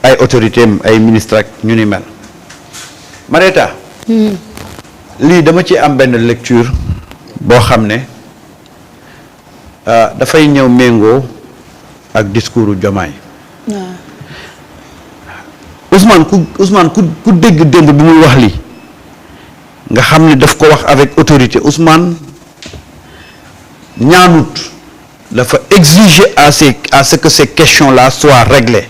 ay autorité ay ministre ak ñu ni mel Marieta lii dama ci am benn lecture boo xam ne dafay ñëw méngoo ak discours Diomaye Ousmane ku dégg démb bi muy wax lii nga xam ne daf ko wax avec autorité Ousmane ñaanut dafa exiger à ce que ces questions-là soient réglées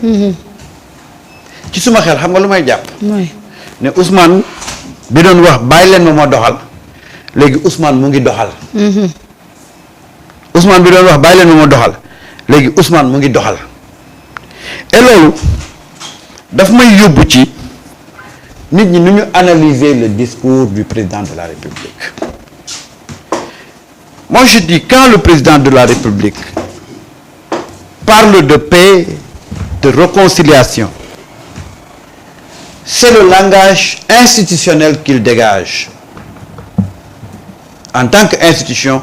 ci suma xel xam nga lu may jàpp ne Ousmane bi doon wax bàyyi leen ma doxal léegi Ousmane mu ngi doxal Ousmane bi doon wax bàyyi leen ma doxal léegi Ousmane mu ngi doxal et loolu daf may yóbbu ci nit ñi nu ñu analyser le discours du président de la République. Moi je dis quand le président de la République parle de paix, de réconciliation, c'est le langage institutionnel qu'il dégage. En tant qu'institution,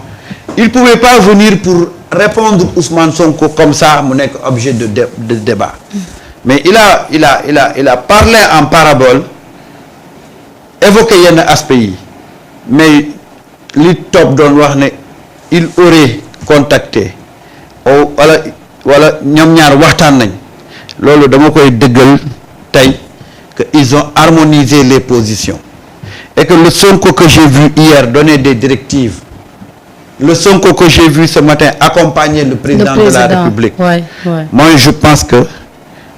il ne pouvait pas venir pour répondre Ousmane Sonko comme ça, mu nekk objet de débat. Mais il a parlé en parabole, évoqué yenn aspect yi, mais li topp doon wax ne il aurait contacté wala ñoom ñaar waxtaan nañ loolu dama koy dëggal tey que ils ont harmonisé les positions et que le Sonko que j'ai vu hier donner des directives, le Sonko que j'ai vu ce matin accompagner le président de la République. Moi je pense que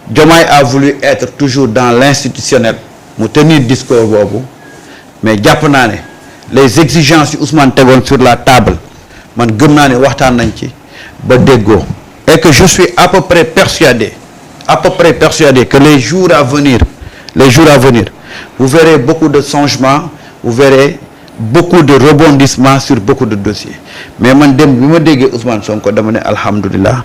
Diomaye a voulu être toujours dans l'institutionnel mu tenir discours boobu mais jàpp naa ne les exigences yu Ousmane tegoon sur la table man gëm naa ne waxtaan nañ ci ba déggoo et que je suis à peu près persuadé que les jours à venir vous verrez beaucoup de changements, vous verrez beaucoup de rebondissements sur beaucoup de dossiers mais man dem bi ma déggee Ousmane Sonko dama ne alhamdoulilah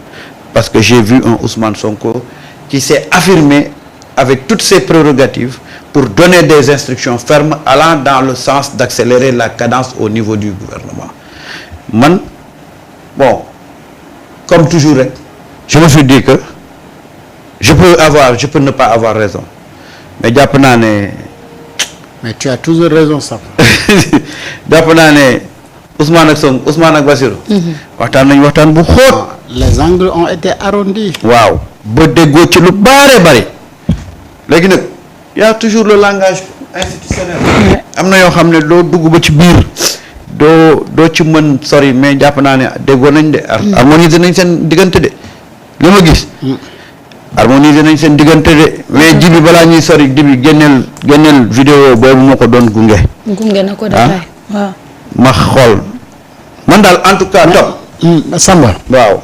parce que j'ai vu un Ousmane Sonko qui s'est affirmé avec toutes ses prérogatives pour donner des instructions fermes allant dans le sens d'accélérer la cadence au niveau du gouvernement. Man, bon, comme toujours, je me suis dit que je peux ne pas avoir raison. Mais mais tu as toujours raison, ça. Ousmane ak Bassirou. waxtaan bu xóot. Les angles ont été arrondis. waaw ba déggoo ci lu bare léegi nag y a toujours le langage institutionnel. am na yoo xam ne doo dugg ba ci biir doo ci mën sori mais jàpp naa ne déggoo nañ de. harmoniser nañ seen diggante de li ma gis. harmoniser nañ seen diggante de mais jibi balaa ñuy sori jibi génneel vidéo boobu moo ko doon gunge na ko dafay waaw. ma xool man daal en tout cas top Samba waaw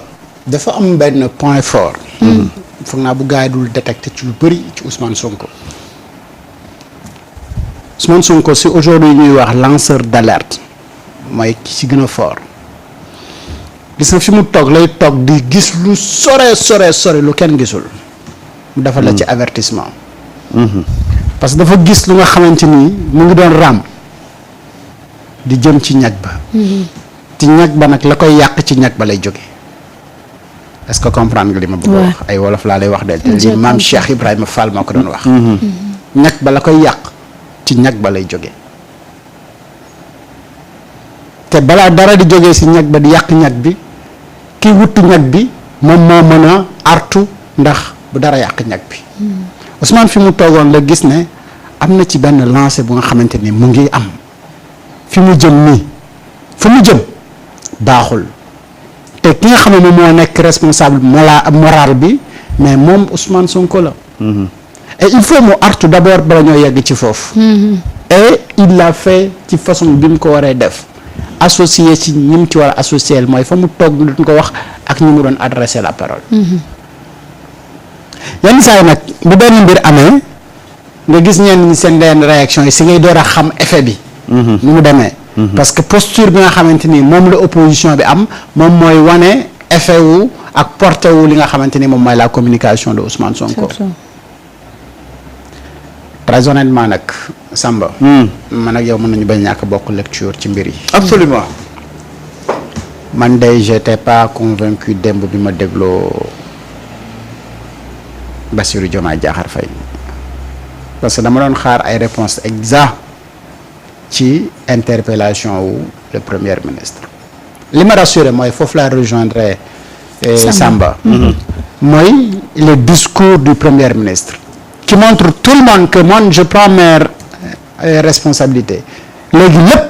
dafa am benn point fort foog naa bu gars yi dul détecté ci lu bëri ci Ousmane Sonko si aujourd'hui ñuy wax lanceur d'alerte mooy ki ci gën a fort gis na fi mu toog lay toog di gis lu sore lu kenn gisul mu defal la ci avertissement parce que dafa gis lu nga xamante ni mu ngi doon raam di jëm ci ñag ba ci ñag ba nag la koy yàq ci ñag ba lay jóge est-ce que comprendre nga li ma bëgg a wax ay wolof laa lay wax del te lii maam Cheikh Ibrahima Fall moo ko doon wax ñag ba la koy yàq ci ñag ba lay jóge te balaa dara di jógee si ñag ba di yàq ñag bi ki wuttu ñag bi moom moo mën a artu ndax bu dara yàq ñag bi Ousmane fi mu toogoon la gis ne am na ci benn lancé bu nga xamante ni mu ngi am fi mu jëm nii fu mu jëm baaxul te ki nga xam ne moom moo nekk responsable moral bi mais moom Ousmane Sonko la et il faut mu artu d'abord bala ñoo yegg ci foofu et il l'a fait ci façon bi mu ko waree def associé ci ñi mu ci war a associé mooy fa mu toog duñ ko wax ak ñi mu doon adressé la parole yenn saa yi nag bu benn mbir amee nga gis ñenn ñi seen leen réaction yi si ngay door a xam effet bi ni mu demee parce que posture bi nga xamante ni moom la opposition bi am moom mooy wane effet wu ak porté wu li nga xamante ni moom mooy la communication de Ousmane Sonko très honnêtement nag Samba man ak yow mën nañu bañ ñàkk bokk lecture ci mbir yi absolument man day j'étais pas convaincu démb bi ma dégloo Bassirou Diomaye Diakhar Faye parce que dama doon xaar ay réponses exactes ci interpellation wu le premier ministre li ma rassuré mooy foofu laa rejoindre Samba mooy le discours du premier ministre qui montre tout le monde que man je prends mes responsabilités léegi lépp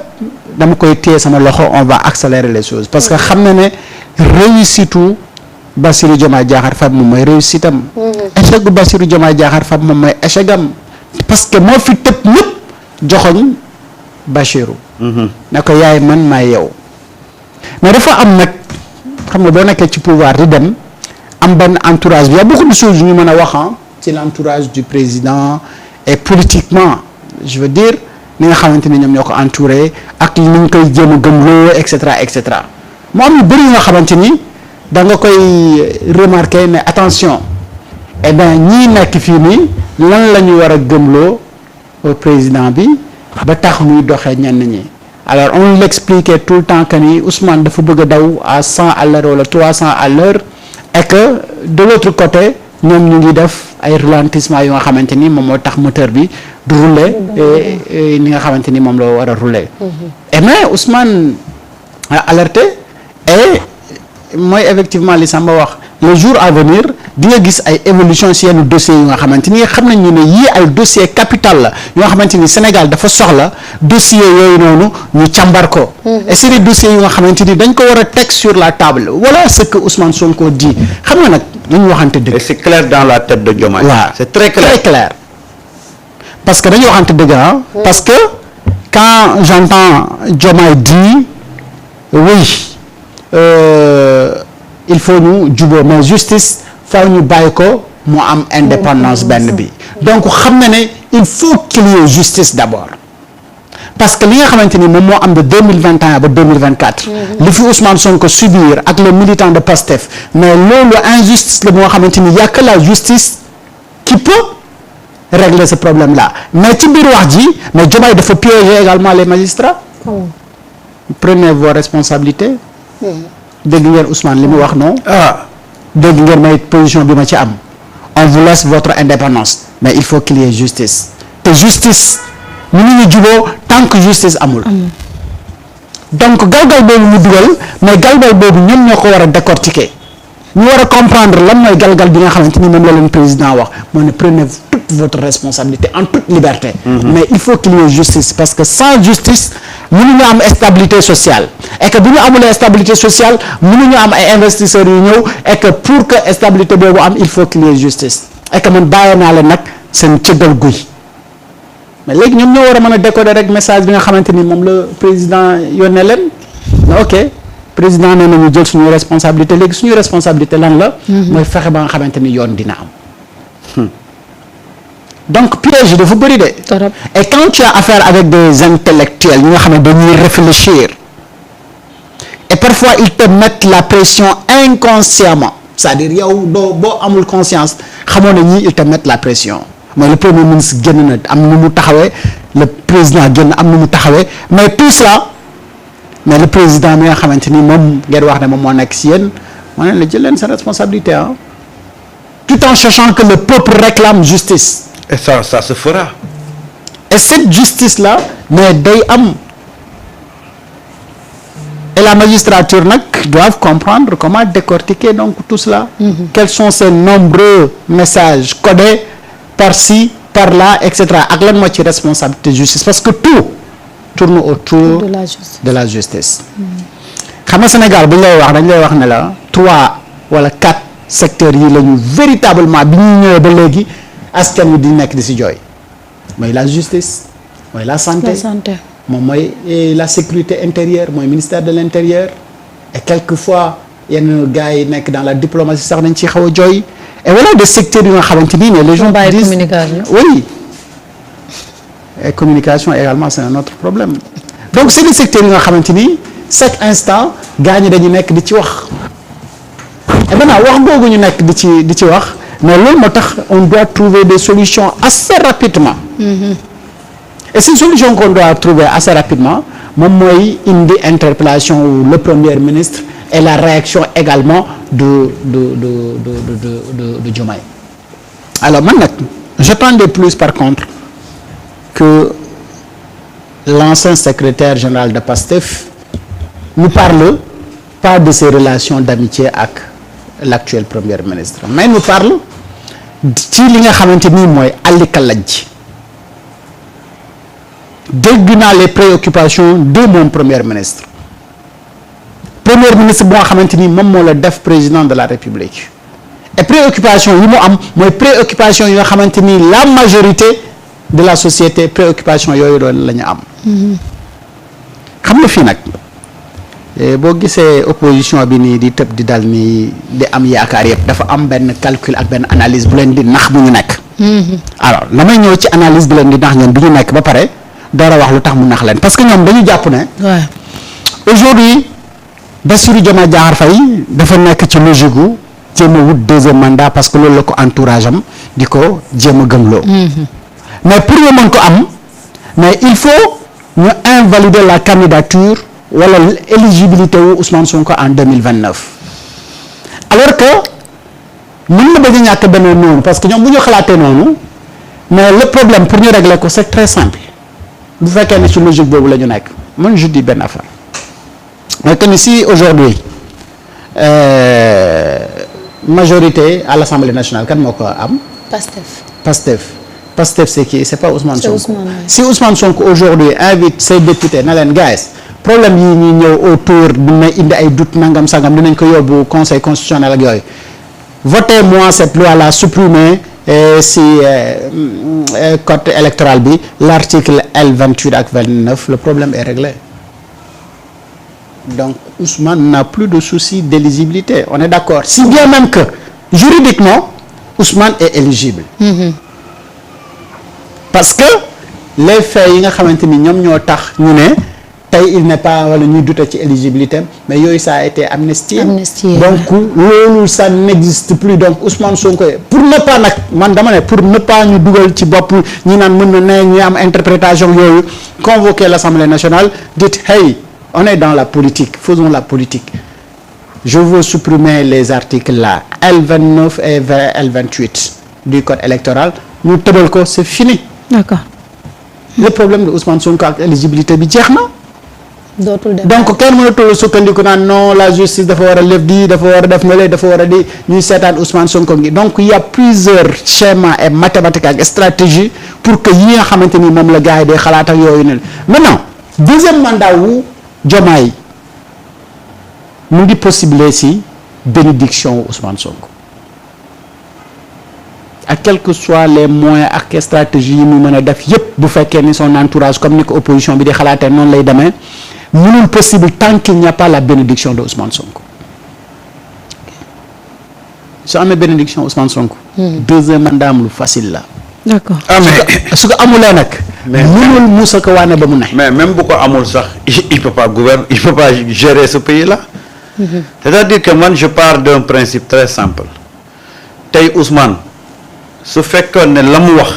dama koy téye sama loxo on va accélérer les choses parce que xam na ne réussitu Bassirou Diomaye Diakhar Faye moom mooy réussite am échec gu Bassirou Diomaye Diakhar Faye moom mooy échec am parce que moo fi tëb ñëpp joxoñ Bassirou ne ko yaay man maay yow mais dafa am nag xam nga boo nekkee ci pouvoir di dem am benn entourage bi y a beaucoup de choses yu ñu mën a wax ci l'entourage du président et politiquement je veux dire ni nga xamante ni ñoom ñoo ko entouré ak ni ñu koy jéem a gëmloo et cetera et cetera moo am yu bëri yu nga xamante ni da nga koy remarquer ne attention eh bien ñii nekk fii nii lan la ñu war a gëmloo président bi ba tax ñuy doxee ñenn ñi alors on l'expliquait tout le temps que ni Ousmane dafa bëgg a daw à 100 à l'heure wala 300 à l'heure et que de l'autre côté ñoom ñu ngi def ay ralentissement yu nga xamante ni moom moo tax moteur bi du rouler ni nga xamante ni moom la war a rouler et mais Ousmane a alerté et mooy effectivement li Samba wax les jours à venir di nga gis ay évolution ci yenn dossiers yu nga xamante ni xam nañ ñu ne yii ay dossier capital la yoo xamante ni Sénégal dafa soxla dossiers yooyu noonu ñu càmbar ko et c'est des dossiers yu nga xamante ni dañ ko war a teg sur la table voilà ce que Ousmane Sonko dit xam nga nag nañu waxante dëgg. Et c'est clair dans la tête de Diomaye. waaw c'est très clair. très clair parce que dañu waxante dëgg parce que quand j'entends Diomaye dire oui il faut ñu jubóo mais justice faaw ñu bàyyi ko mu am indépendance benn bi donc xam na ne il faut qu'il y ait justice d'abord parce que li nga xamante ni moom moo am de 2021 ba 2024 li fi Ousmane Sonko subir ak les militants de PASTEF mais loolu injustice la moo xamante ni y a que la justice qui peut régler ce problème là mais ci biir wax ji mais Diomaye dafa piéger également les magistrats prenez vos responsabilités dégg ngeen Ousmane li mu wax non dégg ngeen may position bi ma ci am on vous laisse votre indépendance mais il faut qu'il y ait justice te justice mënuñu juboo tant que justice amul donc galgal boobu mu dugal mais galgal boobu ñoom ñoo ko war a décortiquer ñu war a comprendre lan mooy galgal bi nga xamante ni moom la leen président wax moo ne prenez toute votre responsabilité en toute liberté mais il faut qu'il y ait justice parce que sans justice mënuñu am stabilité sociale et que bu ñu amulee stabilité sociale mënuñu am ay investisseurs yu ñëw et que pour que stabilité boobu am il faut qu'il y ait justice et que man bàyyi naa leen nag seen cëggal guy mais léegi ñoom ñoo war a mën a décoder rek message bi nga xamante ni moom la président yónnee leen ok président nee na ñu jël suñu responsabilité léegi suñu responsabilité lan la mooy fexe ba nga xamante ni yoon dina am donc piège yi dafa bëri de et quand tu as affaire avec des intellectuels ñi nga xam ne dañuy réfléchir et parfois ils te mettent la pression inconsciemment c'est-à-dire yow doo boo amul conscience xamoo ne ñii ils te mettent la pression mooy le premier ministre génn na am nu mu taxawee le président génn am nu mu taxawee mais tout cela mais le président mi nga xamante ni moom ngeen wax ne moom moo nekk si yéen moo ne la jël leen sa responsabilité tout en sachant que le peuple réclame justice. Et ça se fera. Et cette justice là mais day am et la magistrature nag doivent comprendre comment décortiquer donc tout cela. Quels sont ces nombreux messages codés par-ci par-là et cetera ak lan moo ci responsabilité justice parce que tout tourne autour de la justice. xam nga Sénégal bu ñu lay wax dañ lay wax ne la 3 wala 4 secteurs yi la ñu véritablement bi ñu ñëwee ba léegi askan wi di nekk di si jooy mooy la justice mooy la santé moom mooy la sécurité intérieure mooy ministère de l'intérieur et quelquefois yenn gars yi nekk dans la diplomatie sax dañ ciy xaw a jooy et voilà des secteurs yu nga xamante ni mais les gens disent oui et communication également c'est un autre problème donc c'est des secteurs yu nga xamante ni chaque instant gars ñi dañu nekk di ci wax et maintenant wax googu ñu nekk di ci wax mais loolu moo tax on doit trouver des solutions assez rapidement et ces solutions qu'on doit trouver assez rapidement moom mooy indi interpellation wu le premier ministre et la réaction également de Diomaye alors man nag j'attendais plus par contre que l'ancien secrétaire général de PASTEF nous parle pas de ses relations d'amitié ak l'actuel premier ministre mais nous parle ci li nga xamante ni mooy àllikalaj ji dégg naa les préoccupations de mon premier ministre boo nga xamante ni moom moo la def président de la République et préoccupation yi mu am mooy préoccupation yi nga xamante ni la majorité de la société préoccupation yooyu doon la ñu am xam nga fii nag boo gisee opposition bi nii di tëb di dal nii di am yaakaar yëpp dafa am benn calcul ak benn analyse bu leen di nax bu ñu nekk alors damay ñëw ci analyse bu leen di nax ñoom bi ñu nekk ba pare door a wax lu tax mu nax leen parce que ñoom dañu jàpp ne aujourd'hui Bassirou Diomaye Diakhar Faye dafa nekk ci logique gu jéem a wut deuxième mandat parce que loolu la ko entourage am di ko jéem a gëmloo mais pour ñu mën ko am mais il faut ñu invalider la candidature wala éligibilité wu Ousmane Sonko en 2029 alors que mën na bañ a ñàkk beneen noonu parce que ñoom bu ñu xalaatee noonu mais le problème pour ñu régler ko c'est très simple bu fekkee ne ci logique boobu la ñu nekk man je dis benn affaire mais que ni si aujourd'hui majorité à l'Assemblée nationale kan moo ko am. Pastef c'est qui c'est pas Ousmane Sonko. Si Ousmane Sonko aujourd'hui invite ses députés na leen guys problème yi ñuy ñëw autour dina indi ay doute nangam sangam dinañ ko yóbbu conseil constitutionnel ak yooyu votez-moi cette loi là supprimer si code électoral bi l'article L28 ak 29 le problème est réglé donc Ousmane n'a plus de souci d'éligibilité on est d'accord si bien même que juridiquement Ousmane est éligible. Parce que les faits yi nga xamante ni ñoom ñoo tax ñu ne tey il n'est pas wala ñuy douter ci éligibilité mais yooyu ça a été amnistié. Donc loolu ça n'existe plus donc Ousmane Sonko pour ne pas nag man dama ne pour ne pas ñu dugal ci bopp ñi naan mën na ne ñi am interprétation yooyu convoquer l'Assemblée nationale dites hey on est dans la politique faisons la politique je veux supprimer les articles là L29 et L28 du code électoral ñu tëbal ko c'est fini. D'accord. Le problème de Ousmane Sonko ak éligibilité bi jeex na. dootul dem donc kenn mënatul sukkandiku naan non la justice dafa war a lef di dafa war a def na dafa war a di ñuy seetaan Ousmane Sonko ngi donc il y a plusieurs schémas et mathématiques ak stratégie pour que yi nga xamante ni moom la gars yi day xalaat ak yooyu ne maintenant deuxième mandat wu Diomaye mu ngi possible si bénédiction wu Ousmane Sonko. ak quels que soient les moyens ak stratégies yi mu mën a def yépp bu fekkee ni son entourage comme ni ko opposition bi di xalaatee noonu lay demee mënul possible tant qu'il n'y a pas la bénédiction de Ousmane Sonko su amee bénédiction Ousmane Sonko. deuxième mandat am lu facile la. D'accord. mais su ko amulee nag. mënul musa ko waane ba mu ne. mais même bu ko amul sax il peut pas gouverner il peut pas gérer ce pays là. C'est-à-dire que man je pars d'un principe très simple tey Ousmane. su fekkoon ne la mu wax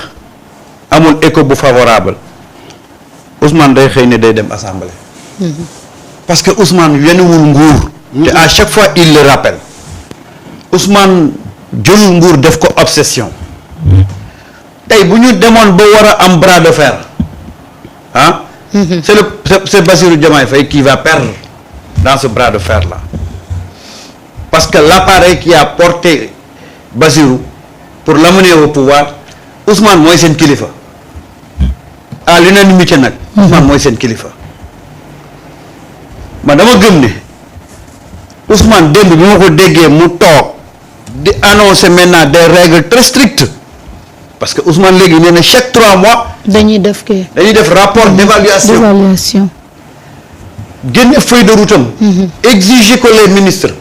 amul écho bu favorable Ousmane day xëy ne day dem assemblée. parce que Ousmane yenuwul nguur. te à chaque fois il le rappelle Ousmane jëlul nguur def ko obsession. tey bu ñu demoon ba war a am bras de fer ah. c'est Bassirou Diomaye Faye qui va perdre dans ce bras de fer là parce que l'appareil qui a porté Bassirou pour l'amener au pouvoir Ousmane mooy seen kilifa à l'unanimité nag. Ousmane mooy seen kilifa. man dama gëm ne Ousmane démb bi ma ko déggee mu toog di annoncer maintenant des règles très strictes parce que Ousmane léegi nee na chaque 3 mois. dañuy def rapport d'évaluation. génne feuille de route am. exiger ko les ministres.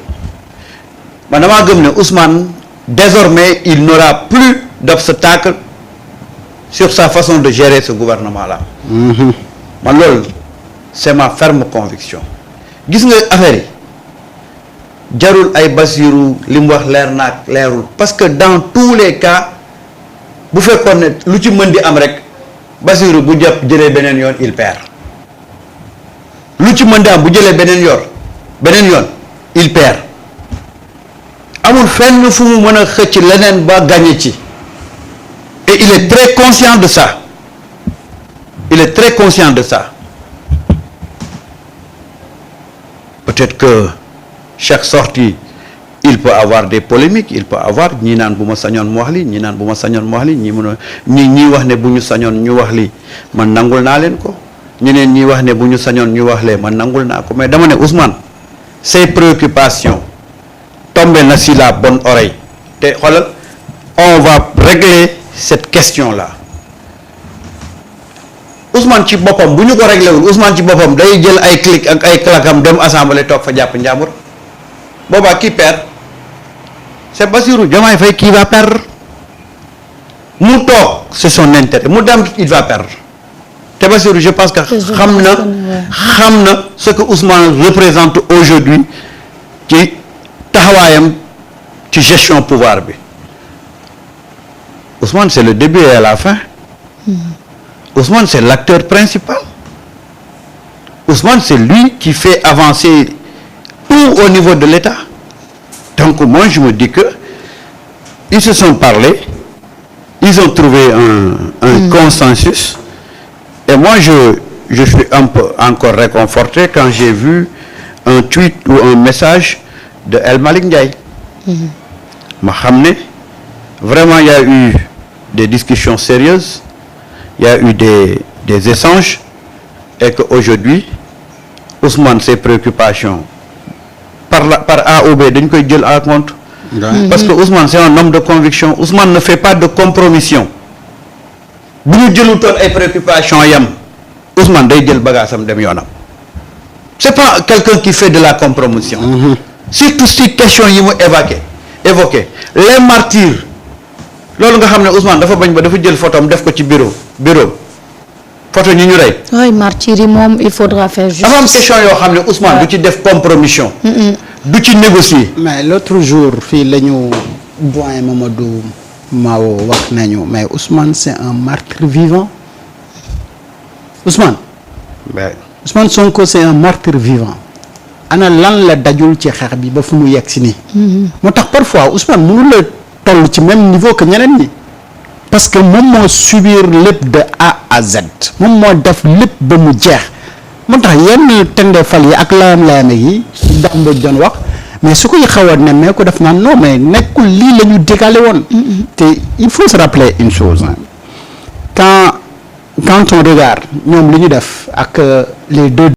man damaa gëm ne Ousmane. Désormais, il n'aura plus d'obstacle sur sa façon de gérer ce gouvernement-là. Man loolu c'est ma ferme conviction. Gis nga affaire yi jarul ay Bassirou li mu wax leer naag leerul parce que dans tous les cas bu fekkoon ne lu ci mën di am rek Bassirou bu jëlee beneen yoon il perd. lu ci mën di am bu jëlee beneen yoon il perd. amul fenn fu mu mën a xëcc leneen ba gagné ci et il est très conscient de ça. Il est très conscient de ça. Peut-être que chaque sortie, il peut avoir des polémiques, il peut avoir ñi naan bu ma sañoon mu wax li ñi naan bu ma sañoon mu wax li ñi mën a ñi wax ne bu ñu sañoon ñu wax li man nangul naa leen ko ñeneen ñi wax ne bu ñu sañoon ñu wax lee man nangul naa ko mais dama ne Ousmane ses préoccupations tombé na si la bonne oreille te xoolal on va régler cette question-là Ousmane ci boppam bu ñu ko réglé wul Ousmane ci boppam day jël ay clic ak ay claquam dem assemblée toog fa jàpp njàmbur boobaa qui perd c'est Bassirou Diomaye Faye qui va perdre mu toog c'est son intérêt mu dem il va perdre te Bassirou je pense que xam na ce que Ousmane représente aujourd'hui ci taxawaayam ci gestion pouvoir bi Ousmane c'est le début et la fin Ousmane c'est l'acteur principal Ousmane c'est lui qui fait avancer tout au niveau de l'État donc moi je me dis que ils se sont parlé ils ont trouvé un consensus et moi je suis un peu encore réconforté quand j'ai vu un tweet ou un message de El Malick Ndiaye ma xam ne vraiment il y a eu des discussions sérieuses il y a eu des échanges et que aujourd'hui Ousmane ses préoccupations par A ou B dañ koy jël en compte parce que Ousmane c'est un homme de conviction Ousmane ne fait pas de compromission bu ñu jëlutoon ay préoccupations yam Ousmane day jël bagaasam dem yoonam c'est pas quelqu'un qui fait de la compromission surtout si question yi mu évoqué les martyrs loolu nga xam ne Ousmane dafa bañ ba dafa jël photom def ko ci bureau photo ñi ñu rey. oui martyrs yi moom il faudra faire justice. dafa am question yoo xam ne Ousmane du ci def compromission. du ci négocier. mais l'autre jour fii la ñu doyen Mamadou Mao wax nañu mais Ousmane c'est un martyr vivant Ousmane. Ousmane Sonko c'est un martyr vivant. ana lan la dajul ci xeex bi ba fu mu yegg si nii. moo tax parfois Ousmane mënul la toll ci même niveau que ñeneen ñi. parce que moom moo subir lépp de A à Z moom moo def lépp ba mu jeex moo tax yenn tendefal yi ak layam-layame yi Dame doon wax mais su koy xaw a ne mais ko def naan non mais nekkul lii la ñu dégalé woon. te il faut se rappeler une chose quand on regarde ñoom li ñu def ak les deux